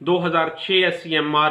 2006 SCMR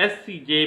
SCJ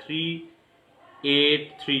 383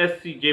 SCJ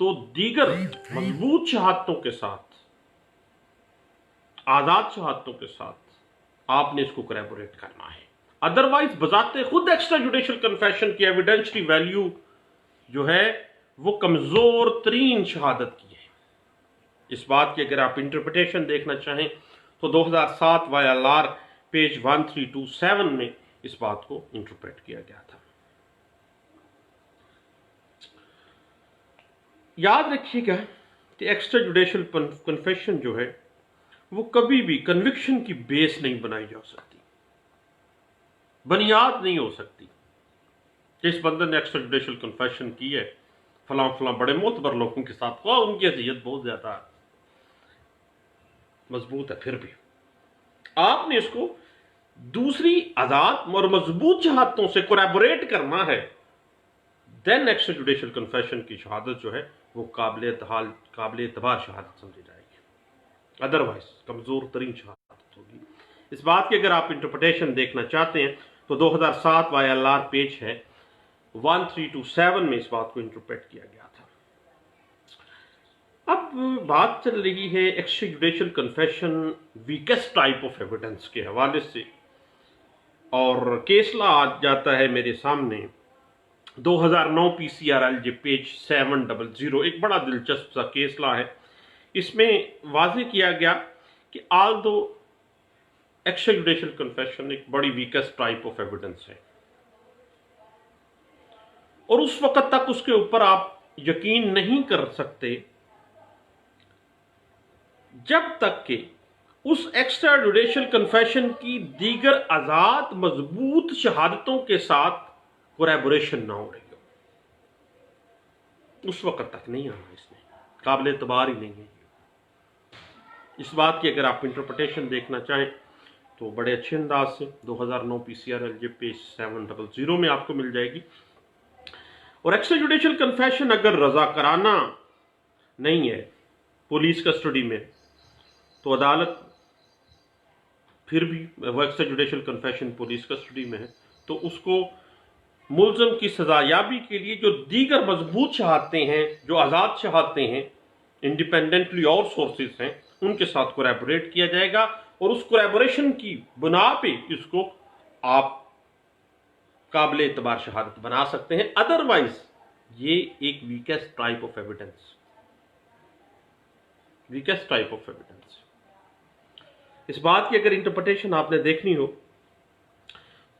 تو دیگر مضبوط شہادتوں کے ساتھ، آزاد شہادتوں کے ساتھ آپ نے اس کو کریبوریٹ کرنا ہے. ادروائز بذات خود ایکسٹرا جوڈیشل کنفیشن کی ایویڈینشری ویلیو جو ہے وہ کمزور ترین شہادت کی ہے. اس بات کی اگر آپ انٹرپریٹیشن دیکھنا چاہیں تو 2007 YLR پیج 1327 میں اس بات کو انٹرپریٹ کیا گیا تھا. یاد رکھیے گا کہ ایکسٹرا جوڈیشل کنفیشن جو ہے وہ کبھی بھی کنوکشن کی بیس نہیں بنائی جا سکتی، بنیاد نہیں ہو سکتی کہ اس بندے نے ایکسٹرا جوڈیشل کنفیشن کی ہے فلاں فلاں بڑے معتبر لوگوں کے ساتھ، خواہ ان کی حیثیت بہت زیادہ مضبوط ہے، پھر بھی آپ نے اس کو دوسری آزاد اور مضبوط شہادتوں سے کوریبوریٹ کرنا ہے. دین ایکسٹرا جوڈیشل کنفیشن کی شہادت جو ہے وہ قابل اعتبار شہادت سمجھی جائے گی، ادروائز کمزور ترین شہادت ہوگی. اس بات کی اگر آپ انٹرپریٹیشن دیکھنا چاہتے ہیں تو 2007 YLR پیج ہے 1327 میں اس بات کو انٹرپریٹ کیا گیا تھا. اب بات چل رہی ہے extra judicial confession ویکسٹ type of evidence کے حوالے سے، اور کیس لا آ جاتا ہے میرے سامنے 2009 PCRLJ پیج 700. ایک بڑا دلچسپ سا کیس لا ہے. اس میں واضح کیا گیا کہ آلدو ایکسٹرا جوڈیشل کنفیشن ایک بڑی ویکسٹ ٹائپ آف ایویڈنس ہے، اور اس وقت تک اس کے اوپر آپ یقین نہیں کر سکتے جب تک کہ اس ایکسٹرا جوڈیشل کنفیشن کی دیگر آزاد مضبوط شہادتوں کے ساتھ کوریبوریشن نہ ہو رہی ہو. اس وقت تک نہیں آنا، اس میں قابل اعتبار ہی نہیں ہے. اس بات کی اگر آپ انٹرپریٹیشن دیکھنا چاہیں تو بڑے اچھے انداز سے 2009 PCRLJ پیج 700 میں آپ کو مل جائے گی. اور ایکسٹرا جوڈیشل کنفیشن اگر رضاکارانہ نہیں ہے، پولیس کسٹڈی میں، تو عدالت پھر بھی وہ extra judicial confession police custody میں ہے تو اس کو ملزم کی سزا یابی کے لیے جو دیگر مضبوط شہادتیں ہیں، جو آزاد شہادتیں ہیں، انڈیپینڈنٹلی اور سورسز ہیں، ان کے ساتھ کوریبوریٹ کیا جائے گا، اور اس کوریبوریشن کی بنا پہ اس کو آپ قابل اعتبار شہادت بنا سکتے ہیں. ادروائز یہ ایک weakest type of evidence, weakest type of evidence. اس بات کی اگر انٹرپریٹیشن آپ نے دیکھنی ہو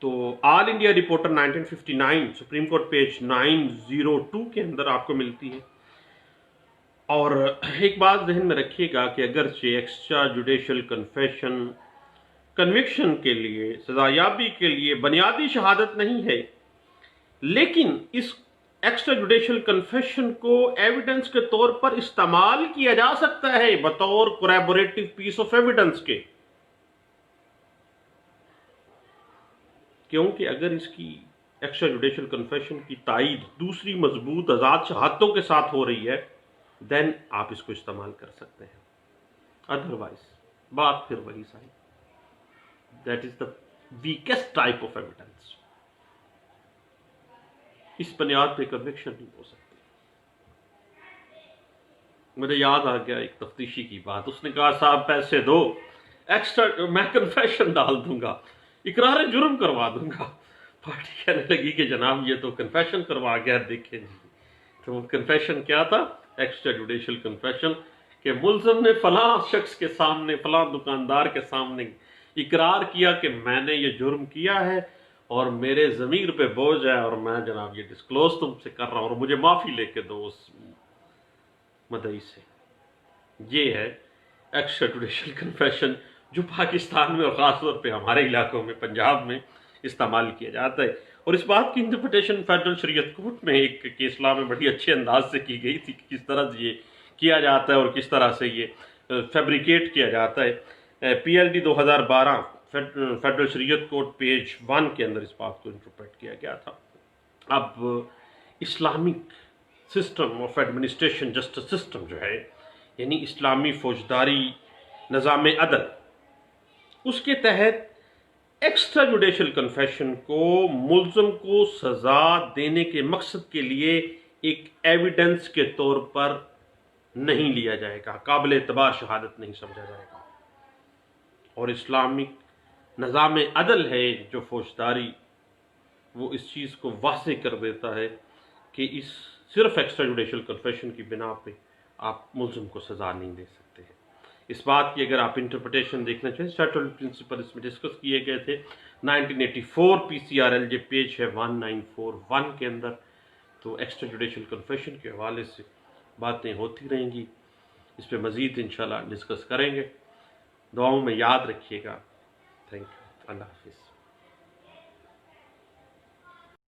تو All India Reporter 1959 Supreme Court page 902 کے اندر آپ کو ملتی ہے. اور ایک بات ذہن میں رکھیے گا کہ اگرچہ ایکسٹرا جوڈیشل کنفیشن کنوکشن کے لیے، سزا یابی کے لیے بنیادی شہادت نہیں ہے، لیکن اس ایکسٹرا جوڈیشل کنفیشن کو ایویڈنس کے طور پر استعمال کیا جا سکتا ہے بطور کوریبوریٹو پیس آف ایویڈنس کے. کیونکہ اگر اس کی ایکسٹرا جوڈیشل کنفیشن کی تائید دوسری مضبوط آزاد شہادتوں کے ساتھ ہو رہی ہے، دین آپ اس کو استعمال کر سکتے ہیں. ادروائز بات پھر وہی صحیح، that is the weakest type of evidence. اس بنیاد پہ کنوکشن نہیں ہو سکتی. مجھے یاد آ گیا ایک تفتیشی کی بات. اس نے کہا صاحب پیسے دو، ایکسٹرا میں کنفیشن ڈال دوں گا، اقرار جرم کروا دوں گا. پارٹی کہنے لگی کہ جناب یہ تو کنفیشن کروا گیا، دیکھیں جی. تو وہ کنفیشن کیا تھا؟ ایکسٹرا جوڈیشل کنفیشن، کہ ملزم نے فلاں شخص کے سامنے، فلاں دکاندار کے سامنے اقرار کیا کہ میں نے یہ جرم کیا ہے اور میرے ضمیر پہ بوجھ ہے، اور میں جناب یہ ڈسکلوز تم سے کر رہا ہوں، اور مجھے معافی لے کے دو اس مدعی سے. یہ ہے ایکسٹرا جوڈیشل کنفیشن جو پاکستان میں اور خاص طور پہ ہمارے علاقوں میں، پنجاب میں استعمال کیا جاتا ہے. اور اس بات کی انٹرپریٹیشن فیڈرل شریعت کورٹ میں ایک کیس لا میں بڑی اچھے انداز سے کی گئی تھی کہ کس طرح سے یہ کیا جاتا ہے اور کس طرح سے یہ فیبریکیٹ کیا جاتا ہے. PLD 2012 فیڈرل شریعت کورٹ پیج 1 کے اندر اس بات کو انٹرپریٹ کیا گیا تھا. اب Islamic system of administration justice system جو ہے، یعنی اسلامی فوجداری نظام عدل، اس کے تحت ایکسٹرا جوڈیشل کنفیشن کو ملزم کو سزا دینے کے مقصد کے لیے ایک ایویڈنس کے طور پر نہیں لیا جائے گا، قابل اعتبار شہادت نہیں سمجھا جائے گا۔ اور اسلامک نظام عدل ہے جو فوجداری، وہ اس چیز کو واضح کر دیتا ہے کہ اس صرف ایکسٹرا جوڈیشل کنفیشن کی بنا پہ آپ ملزم کو سزا نہیں دے سکتے ہیں۔ اس بات کی اگر آپ انٹرپریٹیشن دیکھنا چاہیں، اسٹیٹوٹری پرنسپل اس میں ڈسکس کیے گئے تھے 1984 PCRL پیج ہے 1941 کے اندر، تو ایکسٹرا جوڈیشل کنفیشن کے حوالے سے باتیں ہوتی رہیں گی، اس پہ مزید انشاءاللہ ڈسکس کریں گے۔ دعاؤں میں یاد رکھیے گا۔ تھینک یو، اللہ حافظ۔